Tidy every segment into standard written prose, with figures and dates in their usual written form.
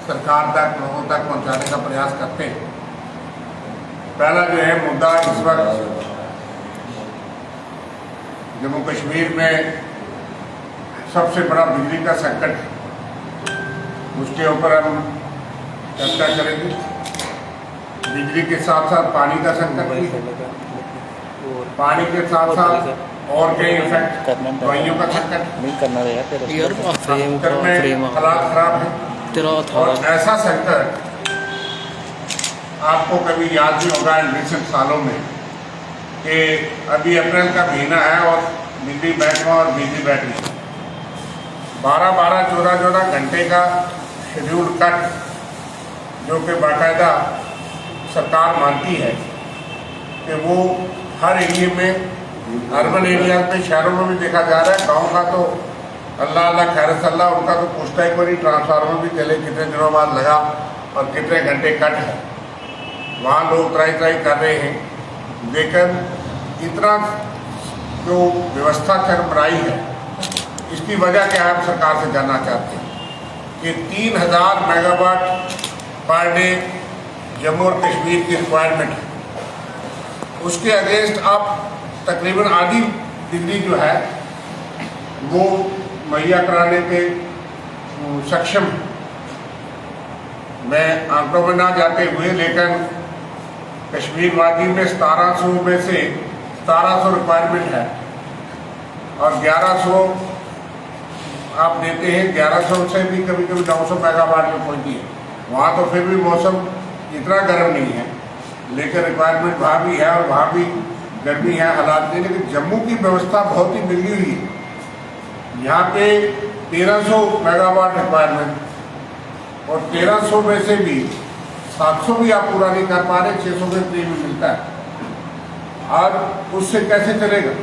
सरकार तक, लोगों तक पहुंचाने का प्रयास करते हैं। पहला जो है मुद्दा, इस वक्त जम्मू कश्मीर में सबसे बड़ा बिजली का संकट है, उसके ऊपर हम चर्चा करेंगे। बिजली के साथ साथ पानी का संकट भी है, पानी के साथ साथ और कई इफेक्ट, दवाइयों का संकट, हालात खराब है। और ऐसा संकट आपको कभी याद नहीं होगा इन रिसेंट सालों में कि अभी अप्रैल का महीना है और बिजली बैठवा और बिजली बैठ गई। 12-12, 14-14 घंटे का शेड्यूल कट, जो कि बाकायदा सरकार मानती है कि वो हर एरिया में, अर्बन एरिया में, शहरों में भी देखा जा रहा है। गांव का तो अल्लाह अल्लाह खैर सल्ला, उनका तो पूछता ही कोई ट्रांसफार्मर भी चले कितने दिनों बाद लगा और कितने घंटे कट है। वहाँ लोग त्राई कर रहे हैं, लेकिन इतना जो व्यवस्था चरमराई है, इसकी वजह क्या है, हम सरकार से जानना चाहते हैं कि 3000 मेगावाट पर डे जम्मू और कश्मीर की रिक्वायरमेंट है, उसके अगेंस्ट आप तकरीबन आधी बिजली जो है वो मुहैया कराने के सक्षम है। मैं आंकड़ों में ना जाते हुए, लेकिन कश्मीर वादी में 1700 में से 1700 रिक्वायरमेंट है और 1100 आप देते हैं। 1100 से भी कभी कभी 900 मेगावाट में पहुंची है। वहाँ तो फिर भी मौसम इतना गर्म नहीं है, लेकिन रिक्वायरमेंट वहाँ भी है और वहाँ भी गर्मी है, हालात नहीं। लेकिन जम्मू की व्यवस्था बहुत ही मिली हुई है। यहाँ पे 1300 मेगावाट रिक्वायरमेंट और 1300 में से भी 700 भी आप पूरा नहीं कर पा रहे, 600 के करीब मिलता है और उससे कैसे चलेगा।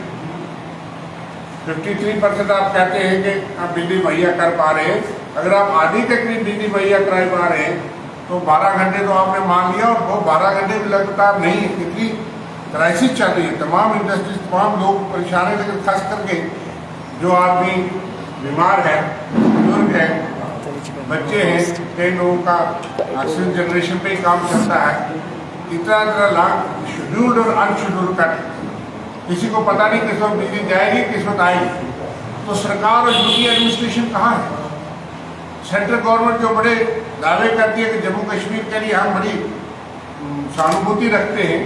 53% आप कहते हैं कि आप बिजली मुहैया कर पा रहे हैं। अगर आप आधी के करीब बिजली मुहैया करा पा रहे हैं तो 12 घंटे तो आपने मान लिया, और वो 12 घंटे भी लगातार नहीं है, क्योंकि क्राइसिस चल रही है। तमाम इंडस्ट्रीज, तमाम लोग परेशान हैं, लेकिन खास करके जो आदमी बीमार है, बुजुर्ग है, बच्चे हैं, कई लोगों का ऑक्सीजन जनरेशन पे ही काम चलता है। इतना लाख शेड्यूल्ड और अनशेड्यूल्ड कट, किसी को पता नहीं किस वक्त बिजली जाएगी, किस वक्त आएगी। तो सरकार और यूपी एडमिनिस्ट्रेशन कहाँ है? सेंट्रल गवर्नमेंट जो बड़े दावे करती है कि जम्मू कश्मीर के लिए हम बड़ी सहानुभूति रखते हैं,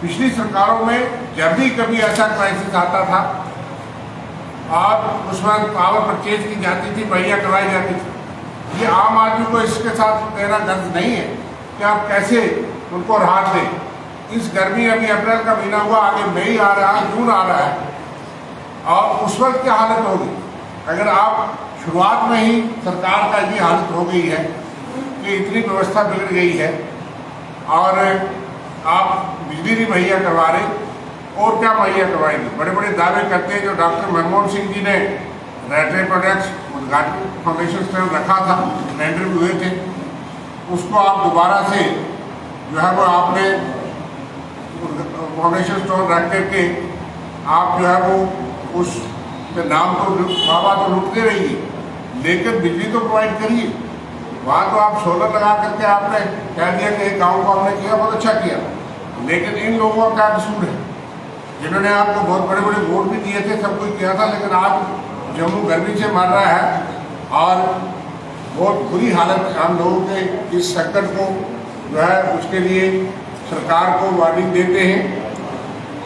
पिछली सरकारों में जब भी कभी ऐसा क्राइसिस आता था और उस वक्त पावर परचेज की जाती थी, मुहैया करवाई जाती थी। ये आम आदमी को इसके साथ मेरा गर्ज नहीं है कि आप कैसे उनको राहत दें। इस गर्मी, अभी अप्रैल का महीना हुआ, आगे मई आ रहा है, जून आ रहा है, और उस वक्त क्या हालत होगी अगर आप शुरुआत में ही सरकार का ये हालत हो गई है कि इतनी व्यवस्था बिगड़ गई है और आप बिजली नहीं मुहैया करवा रहे, और क्या मुहैया करवाएंगे। बड़े बड़े दावे करते हैं, जो डॉक्टर मनमोहन सिंह जी ने रेलवे प्रोडक्ट्स उद्घाटन फाउंडेशन स्टोन रखा था, टेंडर भी हुए थे, उसको आप दोबारा से जो है वो आपने फाउंडेशन स्टोन रख करके आप जो है वो उस नाम तो बाबा तो लुटते रहिए, लेकिन बिजली तो प्रोवाइड करिए। वहाँ तो आप सोलर लगा करके आपने कह दिया कि गाँव को हमने किया, बहुत अच्छा किया, लेकिन इन लोगों का कसूर है जिन्होंने आपको बहुत बड़े बड़े वोट भी दिए थे, सब कुछ किया था, लेकिन आज जम्मू गर्मी से मर रहा है और बहुत बुरी हालत हम लोगों के इस संकट को जो है उसके लिए सरकार को वार्निंग देते हैं।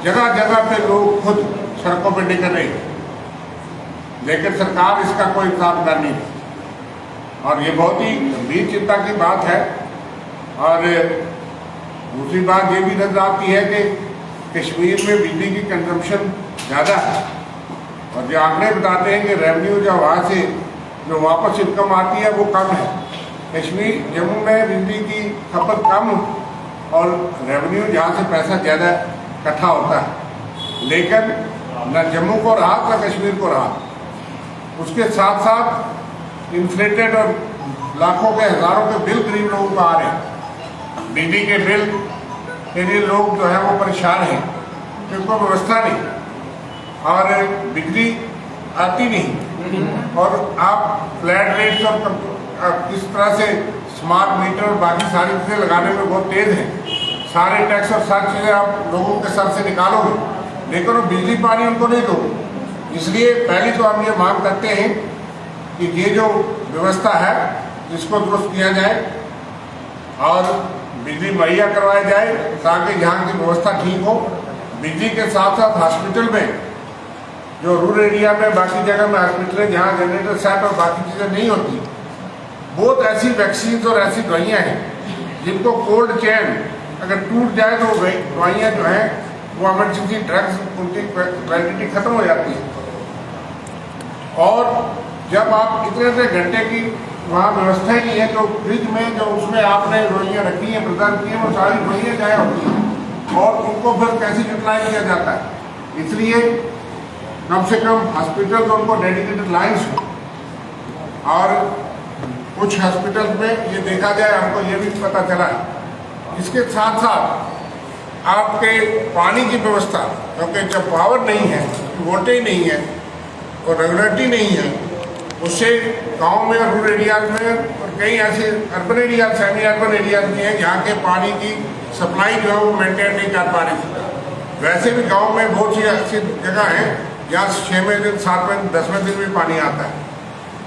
जगह जगह पे लोग खुद सड़कों पर निकल रहे हैं, लेकिन सरकार इसका कोई इंतजाम कर नहीं रही और ये बहुत ही गंभीर चिंता की बात है। और दूसरी बात ये भी नजर आती है कि कश्मीर में बिजली की कंजम्पशन ज़्यादा है और जो आंकड़े बताते हैं कि रेवेन्यू जो वहाँ से जो वापस इनकम आती है वो कम है। कश्मीर, जम्मू में बिजली की खपत कम और रेवेन्यू जहाँ से पैसा ज़्यादा इकट्ठा होता है, लेकिन न जम्मू को राहत न कश्मीर को राहत। उसके साथ साथ इन्फ्लेटेड और लाखों के हज़ारों के बिल गरीब लोगों को आ रहे हैं। बिजली के बिल के लिए लोग जो है वो परेशान हैं, उनको व्यवस्था नहीं और बिजली आती नहीं और आप फ्लैट रेट्स और किस तरह से स्मार्ट मीटर और बाकी सारी चीज़ें लगाने में बहुत तेज़ हैं। सारे टैक्स और सारी चीज़ें आप लोगों के सर से निकालोगे, लेकिन वो बिजली पानी उनको नहीं दोगे। इसलिए पहली तो हम ये मांग करते हैं कि ये जो व्यवस्था है इसको दुरुस्त किया जाए और बिजली मुहैया करवाई जाए ताकि यहाँ की व्यवस्था ठीक हो। बिजली के साथ साथ हॉस्पिटल में जो रूरल एरिया में बाकी जगह में हॉस्पिटल है जहाँ जनरेटर सेट और बाकी चीज़ें नहीं होती, बहुत ऐसी वैक्सीन और ऐसी दवाइयाँ हैं जिनको कोल्ड चेन अगर टूट जाए तो दवाइयाँ जो हैं वो इमरजेंसी ड्रग्स उनकी वैलिडिटी खत्म हो जाती है। और जब आप इतने घंटे की वहाँ व्यवस्था ही नहीं है, तो फ्रिज में जो उसमें आपने दवाइयाँ रखी हैं प्रदान की हैं वो सारी दवाइयाँ जाया होती हैं और उनको फिर कैसे यूटिलाइज किया जाता है। इसलिए कम से कम हॉस्पिटल तो उनको डेडिकेटेड लाइन्स हो। और कुछ हॉस्पिटल में ये देखा जाए, हमको ये भी पता चला है, इसके साथ साथ आपके पानी की व्यवस्था, क्योंकि जब पावर नहीं है, वोल्टेज नहीं है और रेगुलेटरी नहीं है, उससे गांव में और रूरल एरियाज में और कई ऐसे urban area semi urban areas भी हैं जहाँ के पानी की सप्लाई जो है वो मेंटेन नहीं कर पा रही। वैसे भी गांव में बहुत सी ऐसी जगह हैं जहाँ 6वें दिन 7वें 10वें दिन भी पानी आता है,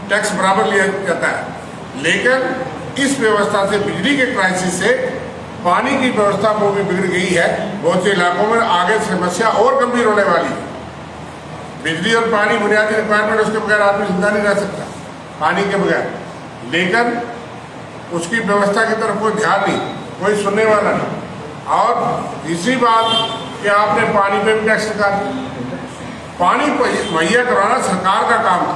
टैक्स बराबर लिया जाता है। लेकिन इस व्यवस्था से, बिजली के क्राइसिस से पानी की व्यवस्था वो भी बिगड़ गई है। बहुत से इलाकों में आगे समस्या और गंभीर होने वाली है। बिजली और पानी बुनियादी रिक्वायरमेंट, उसके बगैर आदमी जिंदा नहीं रह सकता पानी के बगैर, लेकिन उसकी व्यवस्था की तरफ कोई ध्यान नहीं, कोई सुनने वाला नहीं। और तीसरी बात कि आपने पानी पे भी टैक्स लगा दिया। पानी मुहैया कराना सरकार का काम था,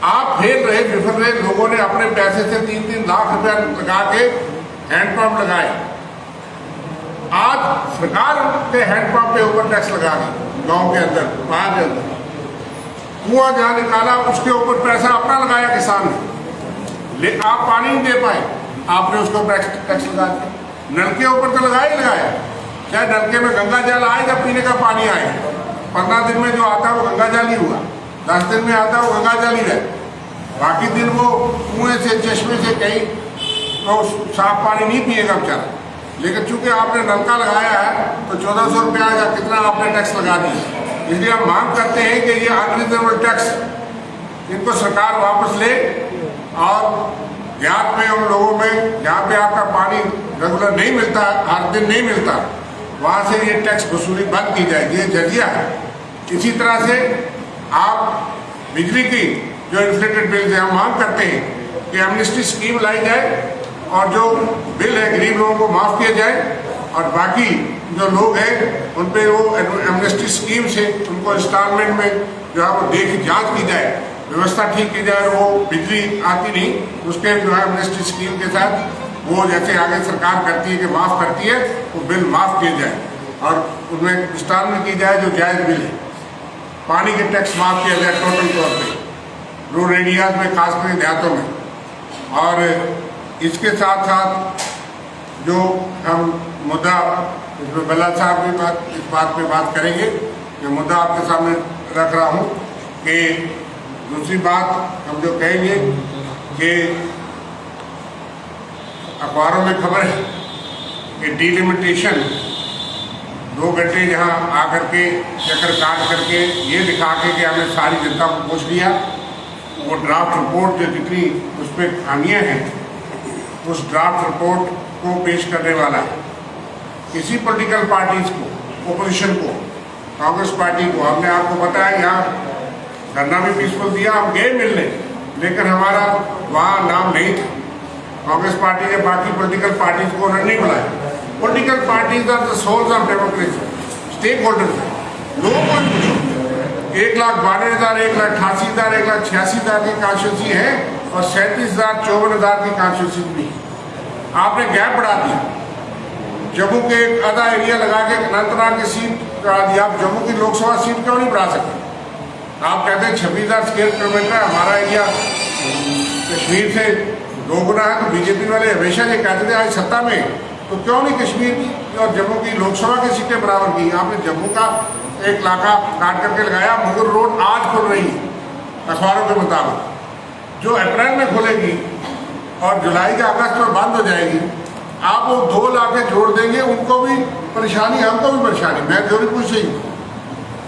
आप फेल रहे, विफल रहे। लोगों ने अपने पैसे से 3-3 लाख रुपया लगा के हैंडपंप लगाए। आज सरकार के हैंडपंप के ऊपर टैक्स लगा दी, गांव के अंदर, वहां के अंदर कुआं जहां निकाला उसके ऊपर पैसा अपना लगाया किसान ने, लेकिन आप पानी नहीं दे पाए, आपने उसको टैक्स लगा दिया। नल के ऊपर तो लगाया ही लगाया, चाहे नलके में गंगा जल आए या पीने का पानी आए, 15 दिन में जो आता है वो गंगा जल ही हुआ, 10 दिन में आता है वो गंगा जल ही रहे, बाकी दिन वो कुएं से चश्मे से कहीं तो साफ पानी नहीं पिएगा बेचारा। लेकिन चूंकि आपने नलका लगाया है तो 1400 रुपया या कितना आपने टैक्स लगा दिया। इसलिए हम मांग करते हैं कि ये अनरिजनेबल टैक्स इनको सरकार वापस ले और देहात में उन लोगों में जहाँ पे आपका पानी रेगुलर नहीं मिलता, हर दिन नहीं मिलता, वहाँ से ये टैक्स वसूली बंद की जाए, ये जरिया है। इसी तरह से आप बिजली की जो इन्फ्लेटेड बिल है, हम मांग करते हैं कि एमनेस्टी स्कीम लाई जाए और जो बिल है गरीब लोगों को माफ़ किया जाए और बाकी जो लोग हैं उन पे वो एमनेस्टी स्कीम से उनको इंस्टॉलमेंट में जो है वो देख जांच की जाए, व्यवस्था ठीक की जाए। वो बिजली आती नहीं, उसके जो है एमनेस्टी स्कीम के साथ वो जैसे आगे सरकार करती है कि माफ़ करती है, वो बिल माफ़ किए जाए और उनमें इंस्टॉलमेंट की जाए जो जायज़ बिल है। पानी के टैक्स माफ़ किया जाए टोटल तौर पर रूरल एरियाज में, खासकर देहातों में। और इसके साथ साथ जो हम मुद्दा, इसमें बल्ला साहब भी इस बात पे बात करेंगे, ये मुद्दा आपके सामने रख रहा हूँ कि दूसरी बात हम जो कहेंगे कि अखबारों में खबर है कि डिलिमिटेशन 2 घंटे जहाँ आकर के चक्कर काट करके ये दिखा के कि हमने सारी जनता को पूछ लिया, वो ड्राफ्ट रिपोर्ट जो जितनी उस पर खामियाँ हैं उस ड्राफ्ट रिपोर्ट को पेश करने वाला है। किसी पॉलिटिकल पार्टीज को, ओपोजिशन को, कांग्रेस पार्टी को हमने आपको बताया यहाँ धरना भी पीसफुल दिया, हम गए मिलने, लेकिन हमारा वहाँ नाम नहीं था। कांग्रेस पार्टी ने बाकी पॉलिटिकल पार्टीज को नहीं बुलाया। Political parties are the souls of democracy, stakeholders हैं। लोगों को 1,92,000, 1,88,000, 1,86,000 की कॉन्स्टिट्यूंसी है और 37,000, 54,000 की कॉन्स्टिट्यूंसी भी। आपने गैप बढ़ा दिया, जम्मू के एक आधा एरिया लगा के अनंतनाग की सीट बढ़ा दी। आप जम्मू की लोकसभा सीट क्यों नहीं बढ़ा सकते? आप कहते हैं 26,000 स्क्वायर किलोमीटर है हमारा एरिया, कश्मीर से 2 गुना है। तो बीजेपी वाले हमेशा ये कहते थे आज सत्ता में तो क्यों नहीं कश्मीर की और जम्मू की लोकसभा की सीटें बराबर की। आपने जम्मू का एक इलाका काट करके लगाया। मुगल रोड आज खुल रही है अखबारों के मुताबिक, जो अप्रैल में खुलेगी और जुलाई का अगस्त में बंद हो जाएगी, आप वो 2 लाख जोड़ देंगे, उनको भी परेशानी, हमको भी परेशानी। मैं थ्योरी पूछ रही हूँ,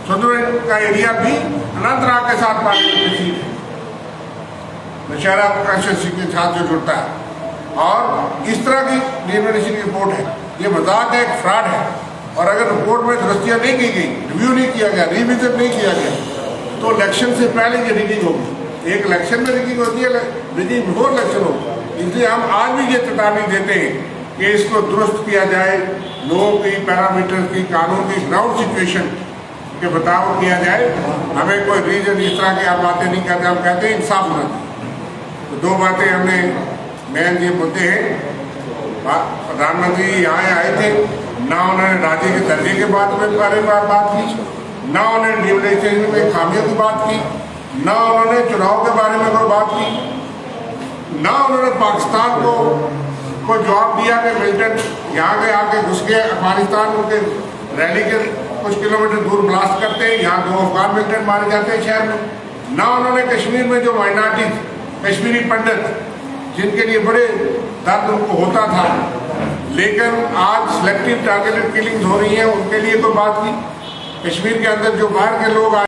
सुंदर का एरिया भी अनंतनाग के साथ पार्लियामेंट सीट है, नौशहरा कॉन्स्टिट्यूंसी के साथ जो जुड़ता है। और इस तरह की डिनोमिनेशन की रिपोर्ट है, ये मजाक है, एक फ्रॉड है। और अगर रिपोर्ट में दुरुस्तियाँ नहीं की गई, रिव्यू नहीं किया गया, रिविजन नहीं किया गया, तो इलेक्शन से पहले ये रिगिंग होगी। एक इलेक्शन में रिगिंग होती है, रिगिंग बिफोर इलेक्शन होगी। इसलिए हम आज भी ये चेतावनी देते हैं कि इसको दुरुस्त किया जाए, लोगों की पैरामीटर्स की, कानून की ग्राउंड सिचुएशन के बताव किया जाए। हमें कोई रीजन इस तरह की आप बातें नहीं कहते, हम कहते हैं इंसाफ होना चाहिए। तो 2 बातें हमने मेन ये मुद्दे हैं। प्रधानमंत्री यहाँ आए थे, ना उन्होंने राज्य के दर्जे के बारे में बात की, ना उन्होंने डिमोनेटाइजेशन में खामियों की बात की, ना उन्होंने चुनाव के बारे में कोई बात की, ना उन्होंने पाकिस्तान को जवाब दिया कि मिलिटेंट यहाँ के आके घुस के अफगानिस्तान उनके रैली के कुछ किलोमीटर दूर ब्लास्ट करते हैं, यहाँ 2 अफगान मिलिटेंट मारे जाते हैं शहर में। ना उन्होंने कश्मीर में जो माइनॉरिटी कश्मीरी पंडित जिनके लिए बड़े दर्द उनको होता था, लेकिन आज सिलेक्टिव टारगेटेड किलिंग्स हो रही हैं, उनके लिए कोई बात नहीं। कश्मीर के अंदर जो बाहर के लोग आए